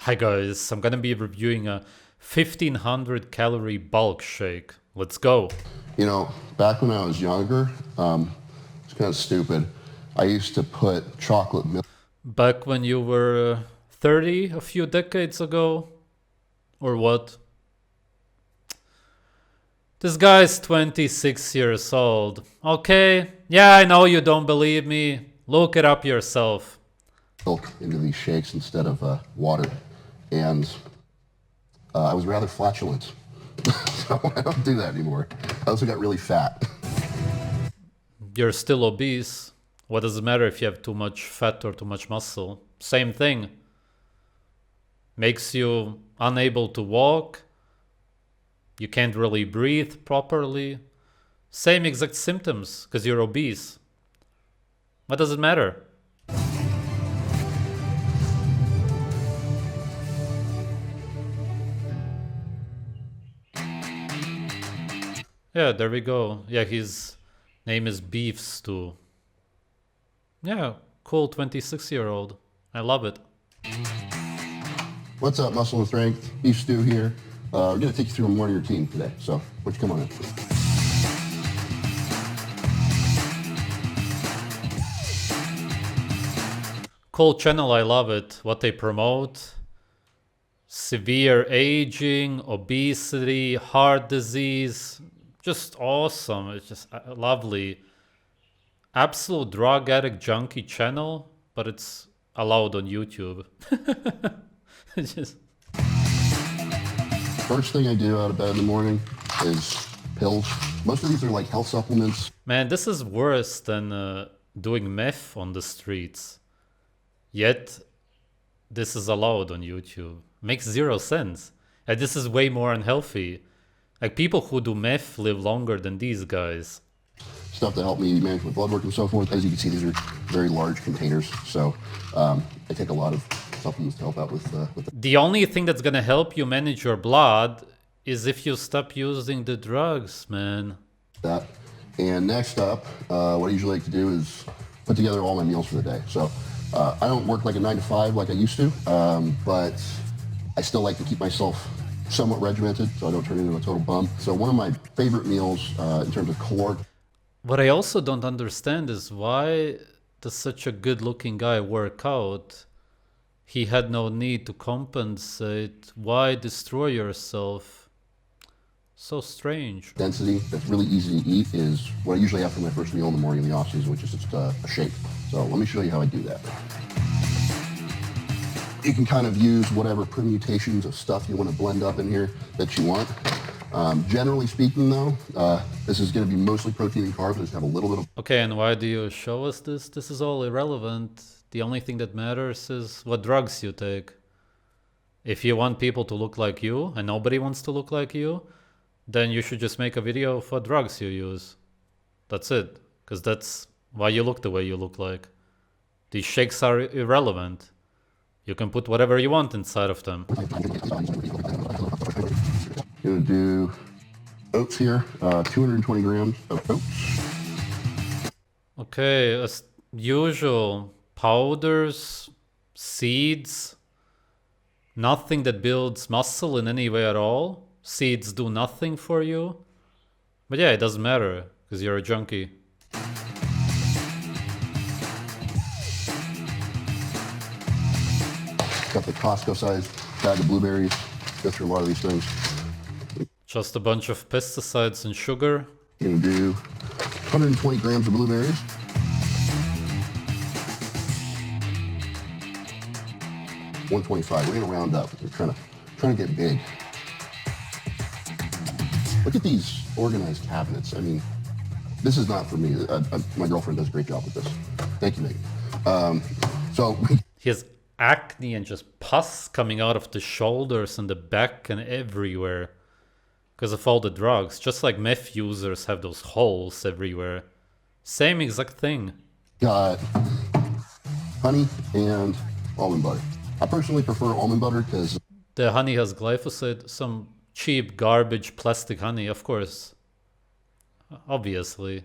Hi guys, I'm gonna be reviewing a 1500 calorie bulk shake. Let's go. You know, back when I was younger, it's kind of stupid. I used to put chocolate milk. Back when you were 30, a few decades ago? Or what? This guy's 26 years old. Okay, yeah, I know you don't believe me. Look it up yourself. Milk into these shakes instead of water. And I was rather flatulent. So I don't do that anymore. I also got really fat. You're still obese. What does it matter if you have too much fat or too much muscle? Same thing. Makes you unable to walk. You can't really breathe properly. Same exact symptoms because you're obese. What does it matter? Yeah, there we go. Yeah, his name is Beef Stew. Yeah, cool 26-year-old. I love it. What's up, Muscle and Strength? Beef Stew here. We're going to take you through a morning routine today. So, why don't you come on in? Cool channel, I love it. What they promote. Severe aging, obesity, heart disease. Just awesome. It's just lovely. Absolute drug addict junkie channel, but it's allowed on YouTube. It's just... First thing I do out of bed in the morning is pills. Most of these are like health supplements. Man, this is worse than doing meth on the streets. Yet, this is allowed on YouTube. Makes zero sense. And this is way more unhealthy. Like, people who do meth live longer than these guys. Stuff to help me manage my blood work and so forth. As you can see, these are very large containers. So I take a lot of supplements to help out with that. The only thing that's gonna help you manage your blood is if you stop using the drugs, man. And next up, what I usually like to do is put together all my meals for the day. So I don't work like a 9 to 5 like I used to, but I still like to keep myself somewhat regimented so I don't turn into a total bum. So one of my favorite meals in terms of caloric. What I also don't understand is why does such a good-looking guy work out? He had no need to compensate. Why destroy yourself? So strange. Density that's really easy to eat is what I usually have for my first meal in the morning in the off season, which is just a shake. So let me show you how I do that. You can kind of use whatever permutations of stuff you want to blend up in here that you want. Generally speaking, though, this is going to be mostly protein and carbs. Just have a little bit of... Okay, and why do you show us this? This is all irrelevant. The only thing that matters is what drugs you take. If you want people to look like you, and nobody wants to look like you, then you should just make a video of what drugs you use. That's it. Because that's why you look the way you look like. These shakes are irrelevant. You can put whatever you want inside of them. Gonna do oats here, 220 grams of oats. Okay, as usual, powders, seeds, nothing that builds muscle in any way at all. Seeds do nothing for you. But yeah, it doesn't matter, because you're a junkie. Got the Costco size bag of blueberries. Go through a lot of these things. Just a bunch of pesticides and sugar. Gonna do 120 grams of blueberries. $125. We're gonna round up. We're trying to get big. Look at these organized cabinets. I mean, this is not for me. My girlfriend does a great job with this. Thank you, Megan. He has acne and just pus coming out of the shoulders and the back and everywhere because of all the drugs. Just like meth users have those holes everywhere. Same exact thing. Got honey and almond butter. I personally prefer almond butter because the honey has glyphosate, some cheap garbage plastic honey, of course. Obviously.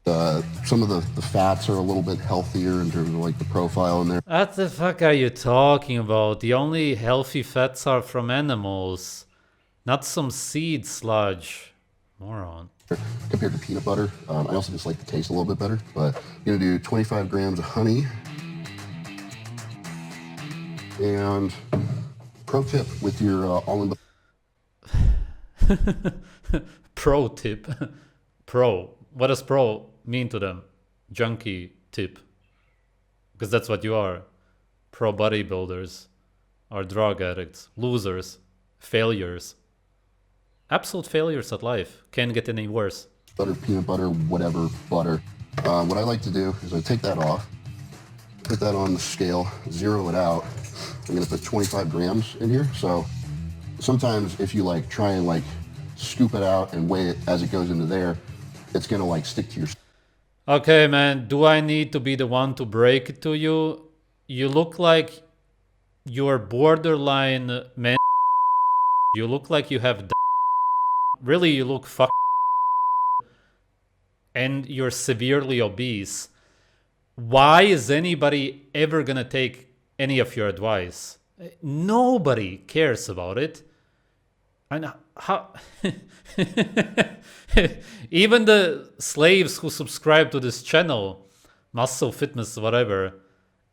Some of the fats are a little bit healthier in terms of like the profile in there. What the fuck are you talking about? The only healthy fats are from animals, not some seed sludge. Moron. Compared to peanut butter. I also just like the taste a little bit better, but I'm gonna do 25 grams of honey. And pro tip with your almond. Pro tip. Pro. What does pro mean to them? Junkie tip. Because that's what you are. Pro bodybuilders are drug addicts, losers, failures. Absolute failures at life. Can't get any worse. Butter, peanut butter, whatever butter. What I like to do is I take that off, put that on the scale, zero it out. I'm gonna put 25 grams in here. So sometimes if you like try and like scoop it out and weigh it as it goes into there, it's gonna like stick to your. Okay, man, do I need to be the one to break it to you? You look like you're borderline man. You look like you have. Really, you look fuck. And you're severely obese. Why is anybody ever gonna take any of your advice? Nobody cares about it. And how even the slaves who subscribe to this channel, muscle fitness, whatever,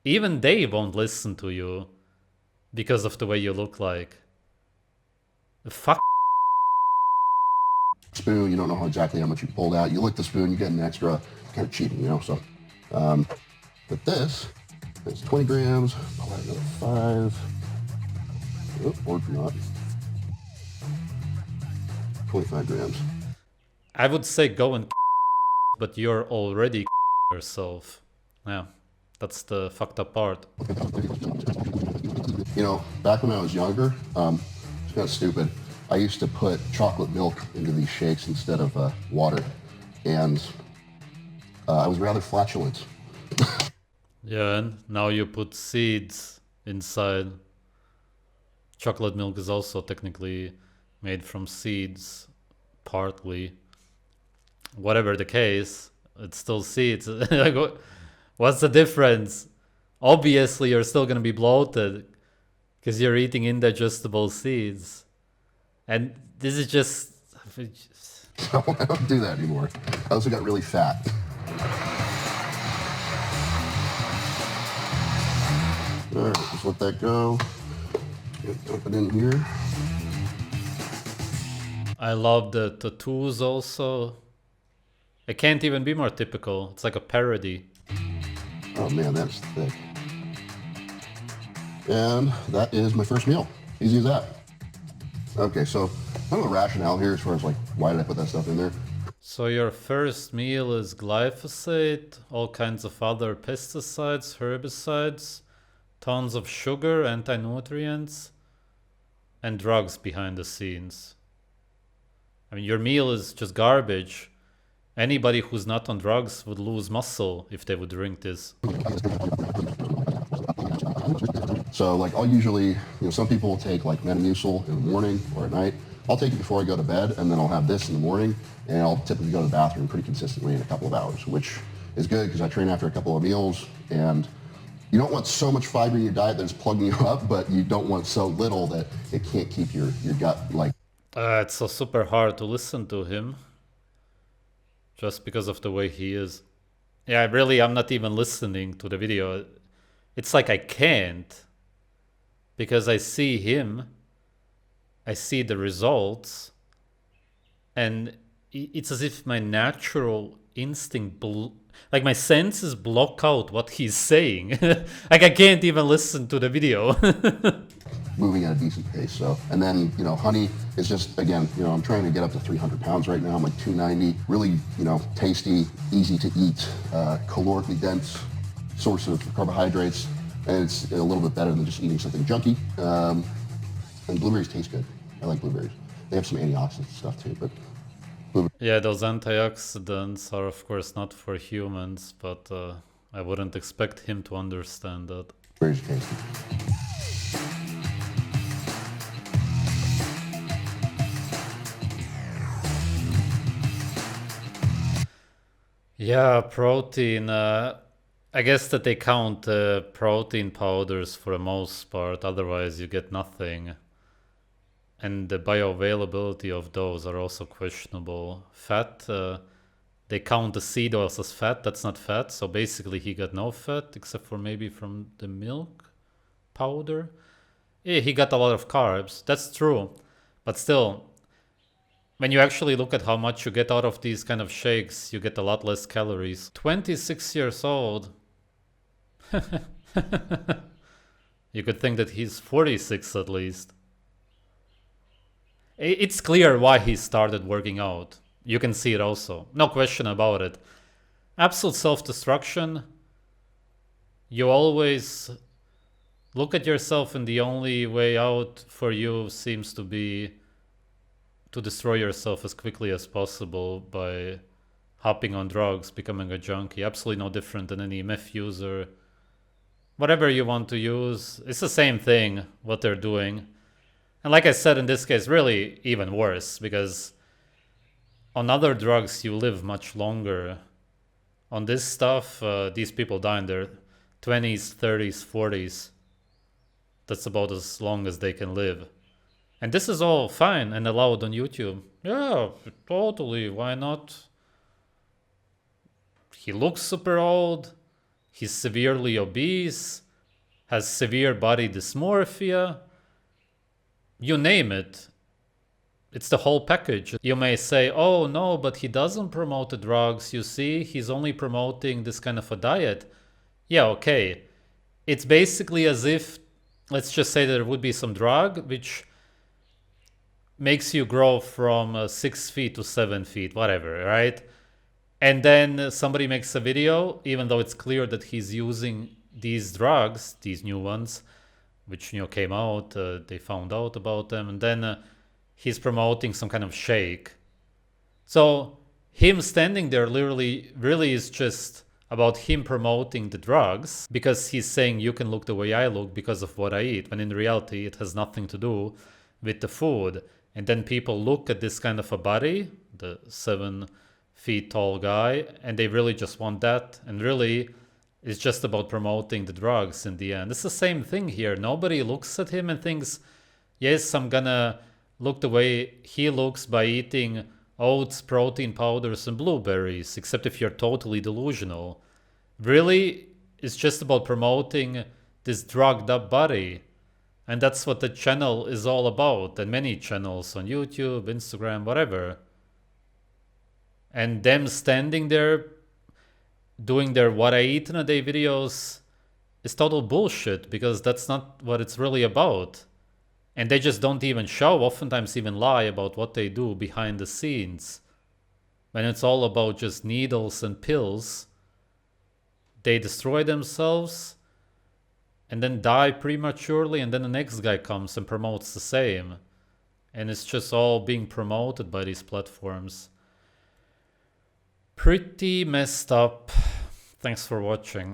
even they won't listen to you because of the way you look like. Fuck. Spoon, you don't know exactly how much you pulled out. You lick the spoon, you get an extra, kind of cheating, you know. So, but this is 20 grams. I'll add another 5. Oh, or not. 25 grams. I would say go and but you're already yourself. Yeah, that's the fucked up part. You know, back when I was younger, it's kind of stupid. I used to put chocolate milk into these shakes instead of water, and I was rather flatulent. Yeah, and now you put seeds inside. Chocolate milk is also technically made from seeds, partly. Whatever the case, it's still seeds. Like, what's the difference? Obviously, you're still gonna be bloated because you're eating indigestible seeds. And this is just... So I don't do that anymore. I also got really fat. All right, just let that go. Dump it in here. I love the tattoos also. It can't even be more typical. It's like a parody. Oh man, that's thick. And that is my first meal. Easy as that. Okay, so kind of the rationale here as far as like, why did I put that stuff in there? So your first meal is glyphosate, all kinds of other pesticides, herbicides, tons of sugar, anti-nutrients, and drugs behind the scenes. I mean, your meal is just garbage. Anybody who's not on drugs would lose muscle if they would drink this. So like I'll usually, you know, some people will take like Metamucil in the morning or at night. I'll take it before I go to bed, and then I'll have this in the morning, and I'll typically go to the bathroom pretty consistently in a couple of hours, which is good because I train after a couple of meals, and you don't want so much fiber in your diet that it's plugging you up, but you don't want so little that it can't keep your gut like... It's so super hard to listen to him just because of the way he is. Yeah, really, I'm not even listening to the video. It's like I can't, because I see him, I see the results, and it's as if my natural instinct, like my senses block out what he's saying. Like I can't even listen to the video. Moving at a decent pace. So, and then, you know, honey is just, again, you know, I'm trying to get up to 300 pounds right now. I'm like 290, really, you know, tasty, easy to eat, calorically dense source of carbohydrates. And it's a little bit better than just eating something junky. And blueberries taste good. I like blueberries. They have some antioxidant stuff too, but yeah, those antioxidants are of course not for humans, but I wouldn't expect him to understand that. Blueberries are tasty. Yeah, protein. I guess that they count protein powders for the most part, otherwise, you get nothing. And the bioavailability of those are also questionable. Fat, they count the seed oils as fat. That's not fat. So basically, he got no fat except for maybe from the milk powder. Yeah, he got a lot of carbs. That's true. But still, when you actually look at how much you get out of these kind of shakes, you get a lot less calories. 26 years old. You could think that he's 46 at least. It's clear why he started working out. You can see it also. No question about it. Absolute self destruction. You always look at yourself, and the only way out for you seems to be to destroy yourself as quickly as possible by hopping on drugs, becoming a junkie. Absolutely no different than any meth user. Whatever you want to use, it's the same thing, what they're doing. And like I said, in this case, really even worse, because on other drugs, you live much longer. On this stuff, these people die in their 20s, 30s, 40s. That's about as long as they can live. And this is all fine and allowed on YouTube. Yeah, totally. Why not? He looks super old. He's severely obese. Has severe body dysmorphia. You name it. It's the whole package. You may say, oh no, but he doesn't promote the drugs. You see, he's only promoting this kind of a diet. Yeah, okay. It's basically as if, let's just say there would be some drug which makes you grow from 6 feet to 7 feet, whatever, right? And then somebody makes a video, even though it's clear that he's using these drugs, these new ones, which came out, they found out about them, and then he's promoting some kind of shake. So him standing there literally really is just about him promoting the drugs, because he's saying you can look the way I look because of what I eat, when in reality it has nothing to do with the food. And then people look at this kind of a body, the 7 feet tall guy, and they really just want that. And really, it's just about promoting the drugs in the end. It's the same thing here. Nobody looks at him and thinks, yes, I'm gonna look the way he looks by eating oats, protein powders, and blueberries, except if you're totally delusional. Really, it's just about promoting this drugged up body. And that's what the channel is all about, and many channels on YouTube, Instagram, whatever. And them standing there doing their what I eat in a day videos is total bullshit, because that's not what it's really about. And they just don't even show, oftentimes even lie about what they do behind the scenes. When it's all about just needles and pills, they destroy themselves and then die prematurely, and then the next guy comes and promotes the same. And it's just all being promoted by these platforms. Pretty messed up. Thanks for watching.